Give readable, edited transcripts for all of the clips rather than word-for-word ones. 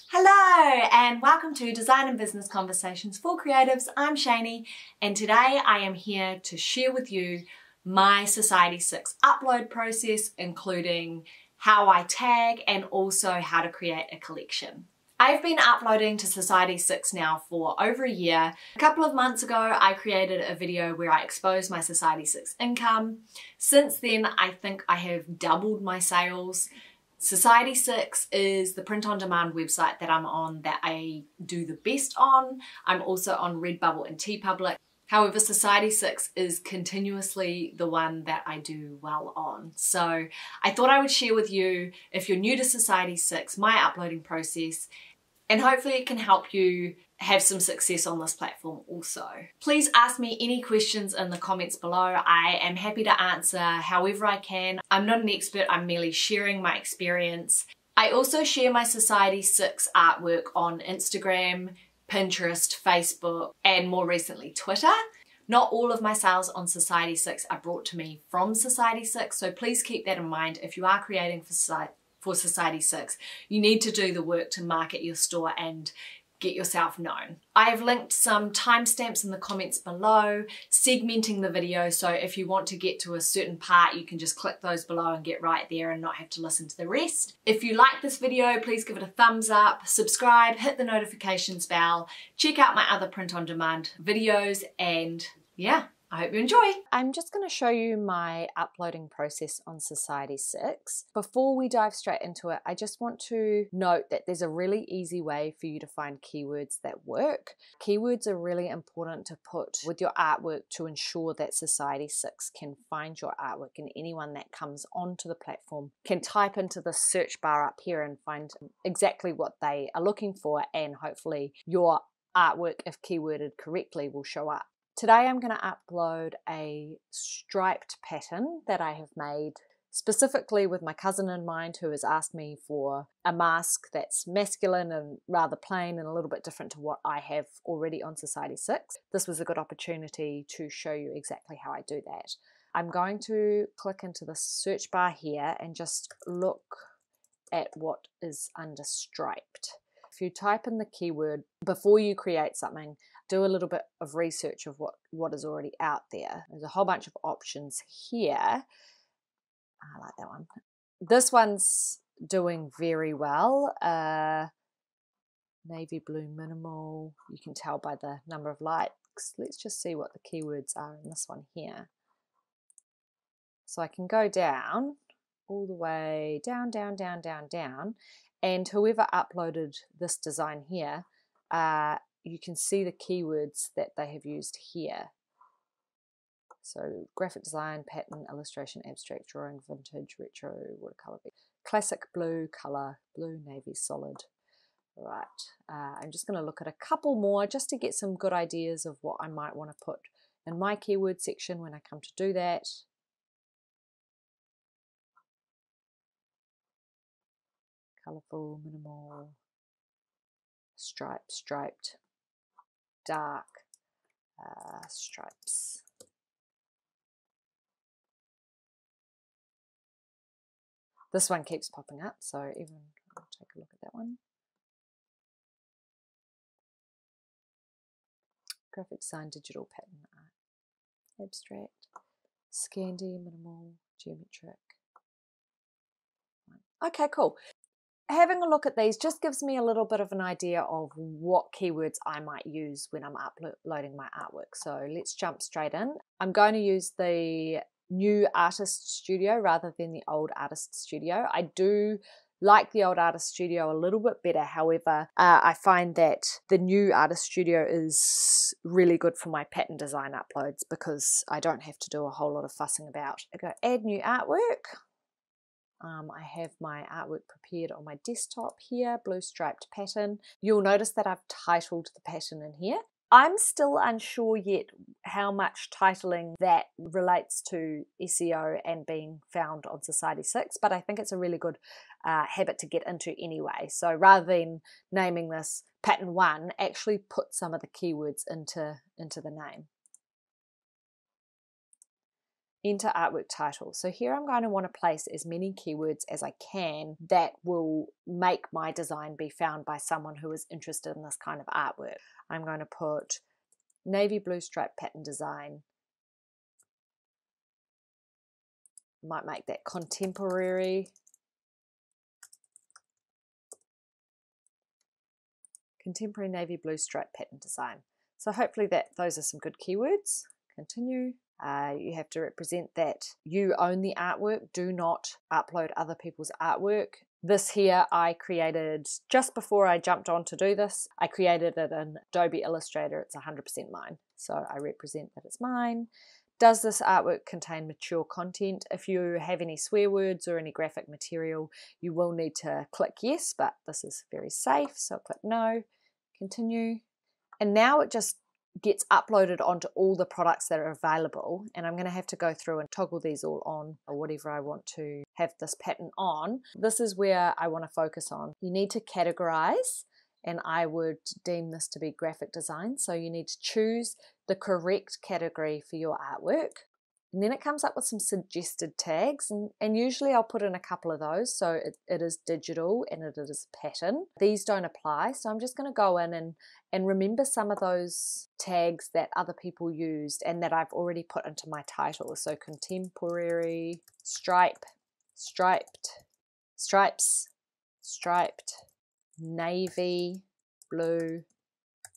Hello and welcome to Design and Business Conversations for Creatives. I'm Cheyney and today I am here to share with you my Society6 upload process, including how I tag and also how to create a collection. I've been uploading to Society6 now for over a year. A couple of months ago I created a video where I exposed my Society6 income. Since then I think I have doubled my sales. Society6 is the print-on-demand website that I'm on that I do the best on. I'm also on Redbubble and TeePublic. However, Society6 is continuously the one that I do well on. So I thought I would share with you, if you're new to Society6, my uploading process, and hopefully it can help you have some success on this platform also. Please ask me any questions in the comments below. I am happy to answer however I can. I'm not an expert, I'm merely sharing my experience. I also share my Society6 artwork on Instagram, Pinterest, Facebook, and more recently Twitter. Not all of my sales on Society6 are brought to me from Society6, so please keep that in mind. If you are creating for Society6, you need to do the work to market your store and get yourself known. I have linked some timestamps in the comments below, segmenting the video, so if you want to get to a certain part, you can just click those below and get right there and not have to listen to the rest. If you like this video, please give it a thumbs up, subscribe, hit the notifications bell, check out my other print-on-demand videos, and yeah, I hope you enjoy. I'm just going to show you my uploading process on Society6. Before we dive straight into it, I just want to note that there's a really easy way for you to find keywords that work. Keywords are really important to put with your artwork to ensure that Society6 can find your artwork, and anyone that comes onto the platform can type into the search bar up here and find exactly what they are looking for, and hopefully your artwork, if keyworded correctly, will show up. Today I'm going to upload a striped pattern that I have made specifically with my cousin in mind, who has asked me for a mask that's masculine and rather plain and a little bit different to what I have already on Society6. This was a good opportunity to show you exactly how I do that. I'm going to click into the search bar here and just look at what is under striped. If you type in the keyword before you create something, do a little bit of research of what is already out there. There's a whole bunch of options here. I like that one. This one's doing very well. Navy blue minimal. You can tell by the number of likes. Let's just see what the keywords are in this one here. So I can go down, all the way down, down, down, down, down. And whoever uploaded this design here, you can see the keywords that they have used here. So graphic design, pattern, illustration, abstract, drawing, vintage, retro, watercolor, classic blue, color, blue, navy, solid. Right, I'm just going to look at a couple more just to get some good ideas of what I might want to put in my keyword section when I come to do that. Colorful, minimal, striped, striped, dark, stripes. This one keeps popping up, so I'll take a look at that one. Graphic design, digital pattern art, abstract, Scandi, minimal, geometric. Okay, cool. Having a look at these just gives me a little bit of an idea of what keywords I might use when I'm uploading my artwork. So let's jump straight in. I'm going to use the new Artist Studio rather than the old Artist Studio. I do like the old Artist Studio a little bit better. However, I find that the new Artist Studio is really good for my pattern design uploads because I don't have to do a whole lot of fussing about. I go add new artwork. I have my artwork prepared on my desktop here, blue striped pattern. You'll notice that I've titled the pattern in here. I'm still unsure yet how much titling that relates to SEO and being found on Society6, but I think it's a really good habit to get into anyway. So rather than naming this pattern 1, actually put some of the keywords into the name. enter artwork title. So here I'm going to want to place as many keywords as I can that will make my design be found by someone who is interested in this kind of artwork. I'm going to put navy blue stripe pattern design. Might make that contemporary. Contemporary navy blue stripe pattern design. So hopefully those are some good keywords. Continue. You have to represent that you own the artwork. Do not upload other people's artwork. This here I created just before I jumped on to do this. I created it in Adobe Illustrator. It's 100% mine. So I represent that it's mine. Does this artwork contain mature content? If you have any swear words or any graphic material, you will need to click yes, but this is very safe. So I'll click no, continue. And now it just gets uploaded onto all the products that are available, and I'm going to have to go through and toggle these all on or whatever I want to have this pattern on. This is where I want to focus on. You need to categorize, and I would deem this to be graphic design. So you need to choose the correct category for your artwork. And then it comes up with some suggested tags, and usually I'll put in a couple of those. So it is digital and it is pattern. These don't apply, so I'm just going to go in and remember some of those tags that other people used and that I've already put into my title. So contemporary, stripe, striped, stripes, striped, navy blue.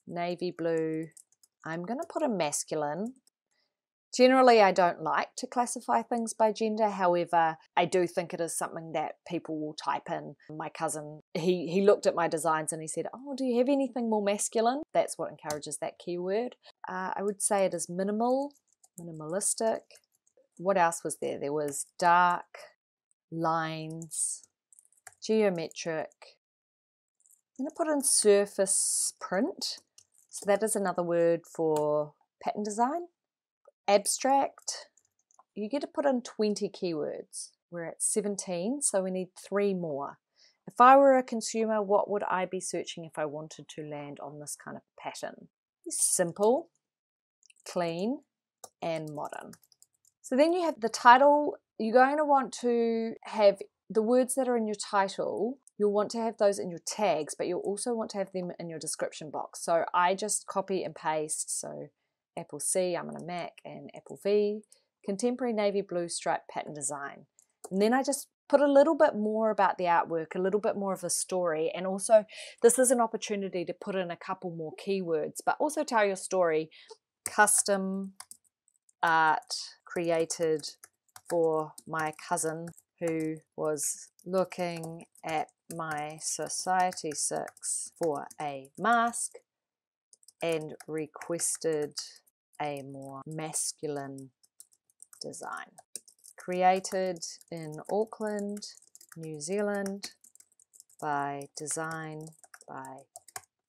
I'm going to put a masculine. Generally, I don't like to classify things by gender. However, I do think it is something that people will type in. My cousin, he looked at my designs and he said, oh, do you have anything more masculine? That's what encourages that keyword. I would say it is minimalistic. What else was there? There was dark, lines, geometric. I'm going to put in surface print. So that is another word for pattern design. Abstract, you get to put in 20 keywords. We're at 17, so we need 3 more. If I were a consumer, what would I be searching if I wanted to land on this kind of pattern? Simple, clean, and modern. So then you have the title. You're going to want to have the words that are in your title. You'll want to have those in your tags, but you'll also want to have them in your description box. So I just copy and paste. So Apple C, I'm on a Mac, and Apple V, contemporary navy blue stripe pattern design. And then I just put a little bit more about the artwork, a little bit more of a story, and also this is an opportunity to put in a couple more keywords, but also tell your story. Custom art created for my cousin who was looking at my Society6 for a mask and requested a more masculine design. Created in Auckland, New Zealand by design by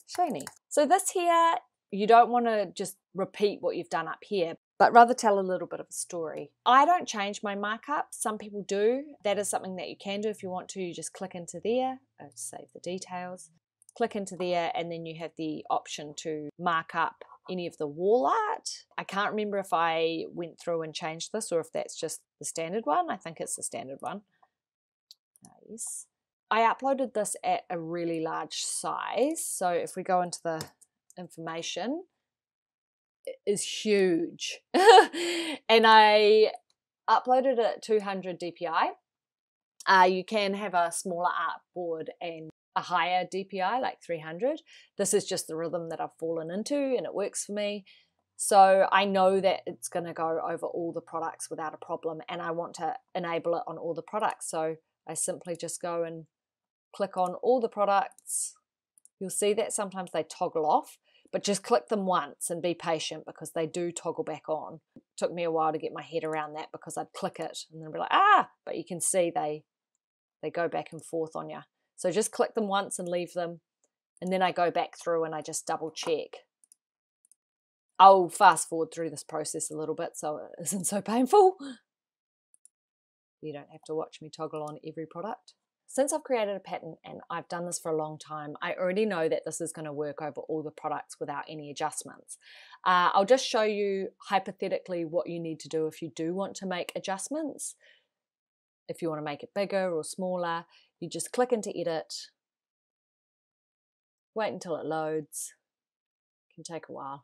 Cheyney. So this here, you don't want to just repeat what you've done up here, but rather tell a little bit of a story. I don't change my markup. Some people do. That is something that you can do if you want to. You just click into there, save the details. Click into there, and then you have the option to mark up any of the wall art. I can't remember if I went through and changed this or if that's just the standard one. I think it's the standard one. Yes. I uploaded this at a really large size. So if we go into the information, it is huge. And I uploaded it at 200 DPI. You can have a smaller artboard and a higher DPI, like 300. This is just the rhythm that I've fallen into and it works for me. So I know that it's going to go over all the products without a problem, and I want to enable it on all the products. So I simply just go and click on all the products. You'll see that sometimes they toggle off, but just click them once and be patient because they do toggle back on. It took me a while to get my head around that because I'd click it and then be like, but you can see they go back and forth on you. So just click them once and leave them. And then I go back through and I just double check. I'll fast forward through this process a little bit so it isn't so painful. You don't have to watch me toggle on every product. since I've created a pattern and I've done this for a long time, I already know that this is going to work over all the products without any adjustments. I'll just show you hypothetically what you need to do if you do want to make adjustments. If you want to make it bigger or smaller, you just click into edit, wait until it loads, it can take a while,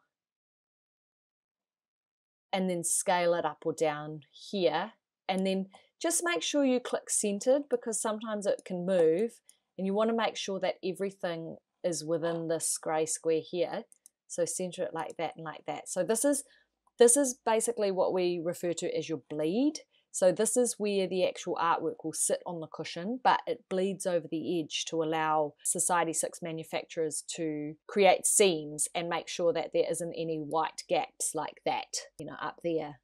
and then scale it up or down here, and then just make sure you click centered, because sometimes it can move and you want to make sure that everything is within this grey square here. So center it like that and like that. So this is basically what we refer to as your bleed. So this is where the actual artwork will sit on the cushion, but it bleeds over the edge to allow Society6 manufacturers to create seams and make sure that there isn't any white gaps like that, you know, up there.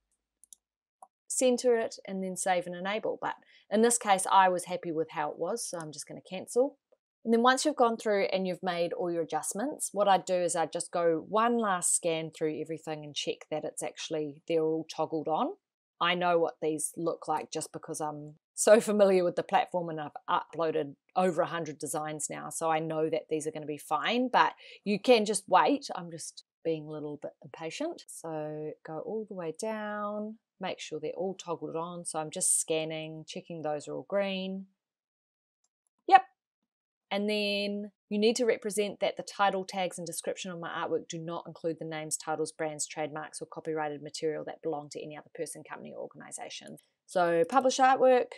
Center it and then save and enable. But in this case, I was happy with how it was, so I'm just going to cancel. And then once you've gone through and you've made all your adjustments, what I do is I just go one last scan through everything and check that it's actually, they're all toggled on. I know what these look like just because I'm so familiar with the platform and I've uploaded over 100 designs now, so I know that these are going to be fine, but you can just wait. I'm just being a little bit impatient. So go all the way down, make sure they're all toggled on. So I'm just scanning, checking those are all green. Yep. And then you need to represent that the title, tags, and description of my artwork do not include the names, titles, brands, trademarks, or copyrighted material that belong to any other person, company, or organization. So publish artwork,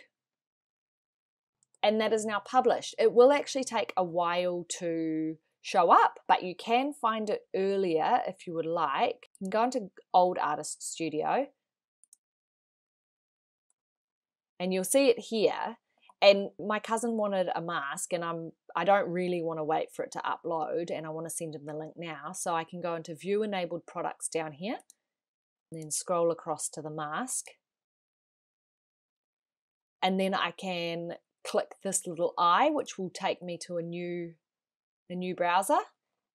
and that is now published. It will actually take a while to show up, but you can find it earlier if you would like. You can go into Old Artist Studio, and you'll see it here. And my cousin wanted a mask, and I don't really want to wait for it to upload, and I want to send him the link now. So I can go into View Enabled Products down here, and then scroll across to the mask. And then I can click this little eye, which will take me to a new browser.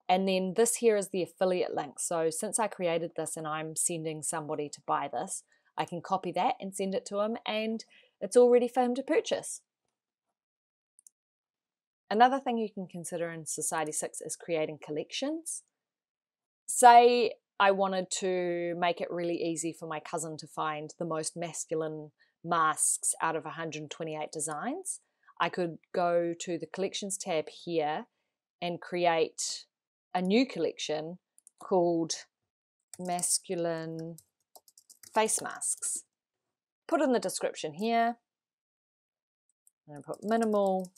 And then this here is the affiliate link. So since I created this and I'm sending somebody to buy this, I can copy that and send it to him, and it's all ready for him to purchase. Another thing you can consider in Society6 is creating collections. Say I wanted to make it really easy for my cousin to find the most masculine masks out of 128 designs. I could go to the collections tab here and create a new collection called masculine face masks. Put in the description here, and put minimal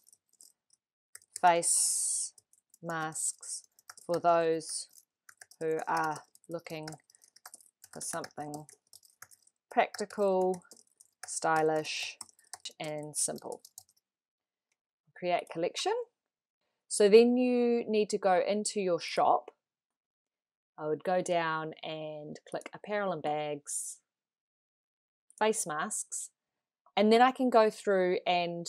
face masks for those who are looking for something practical, stylish, and simple. Create collection. So then you need to go into your shop. I would go down and click apparel and bags, face masks, and then I can go through and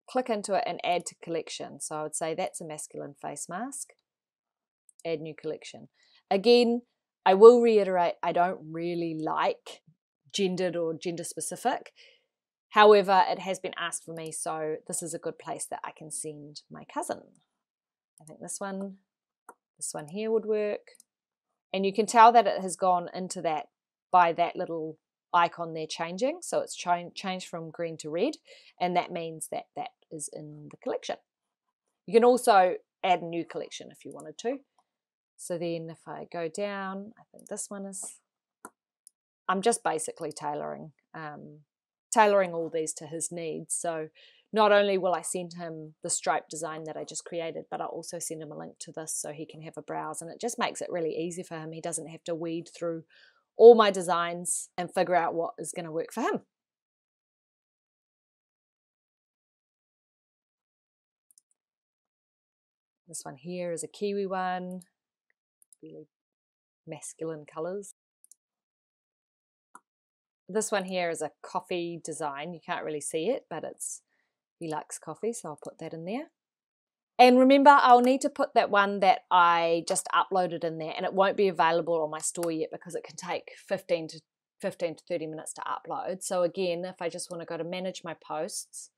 click into it and add to collection. So I would say that's a masculine face mask, add new collection. Again, I will reiterate, I don't really like gendered or gender specific. However, it has been asked for me, so this is a good place that I can send my cousin. I think this one here would work. And you can tell that it has gone into that by that little icon there changing. So it's changed from green to red, and that means that that is in the collection. You can also add a new collection if you wanted to. So then if I go down, I think this one is, I'm just basically tailoring all these to his needs. So not only will I send him the stripe design that I just created, but I'll also send him a link to this so he can have a browse, and it just makes it really easy for him. He doesn't have to weed through all my designs and figure out what is going to work for him. This one here is a kiwi one, really masculine colours. This one here is a coffee design. You can't really see it, but he likes coffee, so I'll put that in there. And remember, I'll need to put that one that I just uploaded in there, and it won't be available on my store yet because it can take 15 to 30 minutes to upload. So again, if I just want to go to manage my posts,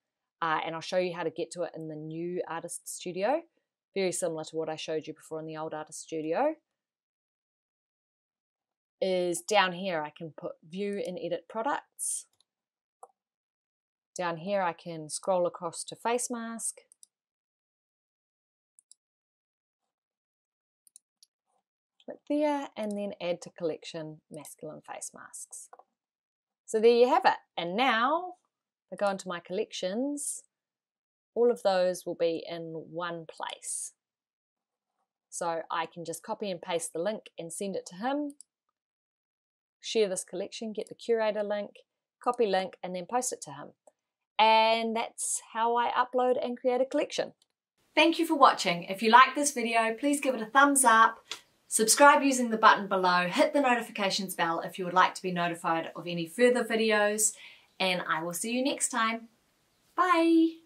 and I'll show you how to get to it in the new Artist Studio. Very similar to what I showed you before in the old Artist Studio. Is down here I can put view and edit products. Down here I can scroll across to face mask. Click there and then add to collection masculine face masks. So there you have it. And now if I go into my collections, all of those will be in one place. So I can just copy and paste the link and send it to him. Share this collection, get the curator link, copy link, and then post it to him. And that's how I upload and create a collection. Thank you for watching. If you like this video, please give it a thumbs up, subscribe using the button below, hit the notifications bell if you would like to be notified of any further videos, and I will see you next time. Bye!